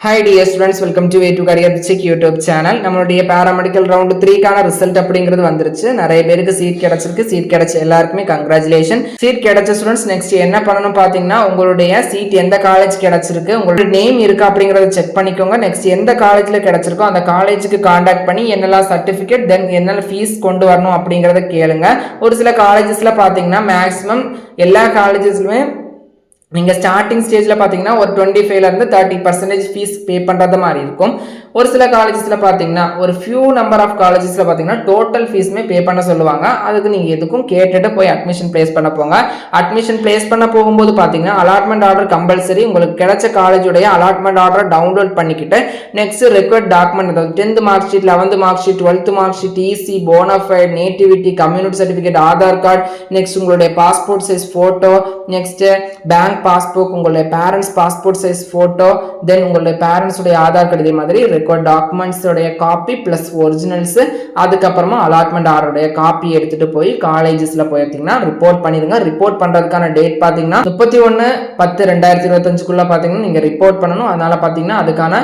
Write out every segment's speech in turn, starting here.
Hi dear students, welcome to Way to Career Check YouTube channel. நம்மளுடைய paramedical round 3 கான result அப்படிங்கிறது வந்துருச்சு. நிறைய பேருக்கு சீட் கிடைச்சிருக்கு. சீட் கிடைச்ச எல்லாருக்குமே கங்க்ராச்சுலேஷன். சீட் கிடைச்ச ஸ்டூடண்ட்ஸ் நெக்ஸ்ட் என்ன பண்ணணும் பாத்தீங்கன்னா உங்களுடைய சீட் எந்த காலேஜ் கிடைச்சிருக்கு, உங்களுடைய நேம் இருக்கா அப்படிங்கறத செக் பண்ணிக்கோங்க. நெக்ஸ்ட் எந்த காலேஜ்ல கிடைச்சிருக்கோ அந்த காலேஜுக்கு காண்டாக்ட் பண்ணி என்னெல்லாம் சர்டிபிகேட் தென் என்னெல்லாம் ஃபீஸ் கொண்டு வரணும் அப்படிங்கறத கேளுங்க. ஒரு சில காலேஜஸ்ல பாத்தீங்கன்னா மேக்ஸிமம் எல்லா காலேஜஸ்லுமே நீங்கள் ஸ்டார்டிங் ஸ்டேஜில் பார்த்தீங்கன்னா ஒரு 25லேருந்து 30% ஃபீஸ் பே பண்ணுறது மாதிரி இருக்கும். ஒரு சில காலேஜஸில் பார்த்தீங்கன்னா ஒரு ஃபியூ நம்பர் ஆஃப் காலேஜஸில் பார்த்தீங்கன்னா டோட்டல் ஃபீஸுமே பே பண்ண சொல்லுவாங்க. அதுக்கு நீங்கள் எதுக்கும் கேட்டுட்டு போய் அட்மிஷன் ப்ளேஸ் பண்ண போங்க. அட்மிஷன் ப்ளேஸ் பண்ண போகும்போது பார்த்தீங்கன்னா அலாட்மெண்ட் ஆர்டர் கம்பல்சரி. உங்களுக்கு கிடைச்ச காலேஜுடைய அலாட்மெண்ட் ஆர்டரை டவுன்லோட் பண்ணிக்கிட்டு நெக்ஸ்ட் ரெக்வயர்ட் டாக்குமெண்ட், அதாவது 10th mark sheet, 11th mark sheet, 12th mark sheet, EC, bonafide, nativity, community certificate, Aadhaar card, next உங்களுடைய passport size photo, next bank passbook, உங்களுடைய parents passport size photo, then உங்களுடைய parents உடைய Aadhaar card, இதே மாதிரி record documents உடைய copy plus originals, அதுக்கப்புறமா allotment ஆர்டருடைய copy எடுத்துட்டு போய் காலேஜஸ்ல போயிருந்தீங்கன்னா ரிப்போர்ட் பண்ணிருங்க. ரிப்போர்ட் பண்றதுக்கான டேட் பாத்தீங்கன்னா 31/10/2025 பாத்தீங்கன்னா நீங்க ரிப்போர்ட் பண்ணணும். அதனால பாத்தீங்கன்னா அதுக்கான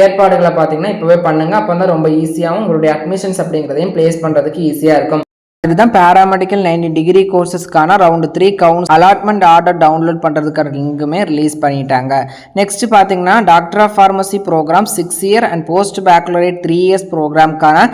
ஏற்பாடுகளை பாத்தீங்கன்னா இப்பவே பண்ணுங்க. அப்போ தான் ரொம்ப ஈஸியாகவும் உங்களுடைய அட்மிஷன்ஸ் அப்படிங்கிறதையும் பிளேஸ் பண்றதுக்கு ஈஸியா இருக்கும். இதுதான் பேராமெடிக்கல் 90 டிகிரி கோர்சஸ்க்கான ரவுண்ட் 3 கவுன்ஸ் அலாட்மெண்ட் ஆர்டர் டவுன்லோட் பண்ணுறதுக்கான லிங்குமே ரிலீஸ் பண்ணிட்டாங்க. நெக்ஸ்ட் பார்த்தீங்கன்னா doctor of pharmacy programme 6 year and post baccalaureate 3 years ப்ரோக்ராம்க்கான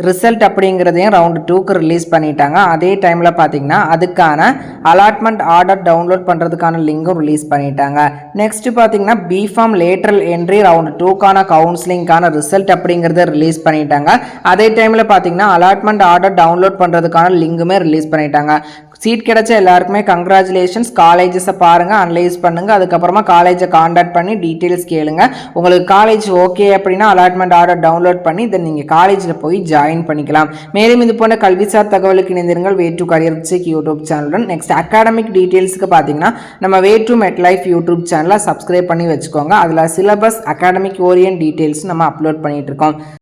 ரிசல்ட் அப்படிங்கிறதையும் ரவுண்டு 2க்கு ரிலீஸ் பண்ணிட்டாங்க. அதே டைமில் பார்த்தீங்கன்னா அதுக்கான அலாட்மெண்ட் ஆர்டர் டவுன்லோட் பண்ணுறதுக்கான லிங்கும் ரிலீஸ் பண்ணிட்டாங்க. நெக்ஸ்ட் பார்த்தீங்கன்னா பிஃபார்ம் லேட்ரல் என்ட்ரி ரவுண்டு 2க்கான கவுன்சிலிங்கான ரிசல்ட் அப்படிங்கிறத ரிலீஸ் பண்ணிட்டாங்க. அதே டைமில் பார்த்தீங்கன்னா அலாட்மெண்ட் ஆர்டர் டவுன்லோட் பண்ணுறதுக்கான லிங்குமே ரிலீஸ் பண்ணிட்டாங்க. சீட் கிடைச்ச எல்லாருக்குமே கங்க்ராச்சுலேஷன்ஸ். காலேஜஸை பாருங்கள், அனலைஸ் பண்ணுங்கள், அதுக்கப்புறமா காலேஜை காண்டாக்ட் பண்ணி டீட்டெயில்ஸ் கேளுங்க. உங்களுக்கு காலேஜ் ஓகே அப்படின்னா அலாட்மெண்ட் ஆர்டர் டவுன்லோட் பண்ணி தென் நீங்கள் காலேஜில் போய் ஜாயின் பண்ணிக்கலாம். மேலும் இது போன்ற கல்விசார் தகவலுக்கு இணைந்திருங்கள் way to career check YouTube சேனலுடன். நெக்ஸ்ட் அகாடமிக் டீட்டெயில்ஸுக்கு பார்த்தீங்கன்னா நம்ம way to med life YouTube சேனலை சப்ஸ்கிரைப் பண்ணி வச்சுக்கோங்க. அதில் சிலபஸ், அகாடமிக் ஓரியன்ட் டீட்டெயில்ஸ் நம்ம அப்லோட் பண்ணிட்டு இருக்கோம்.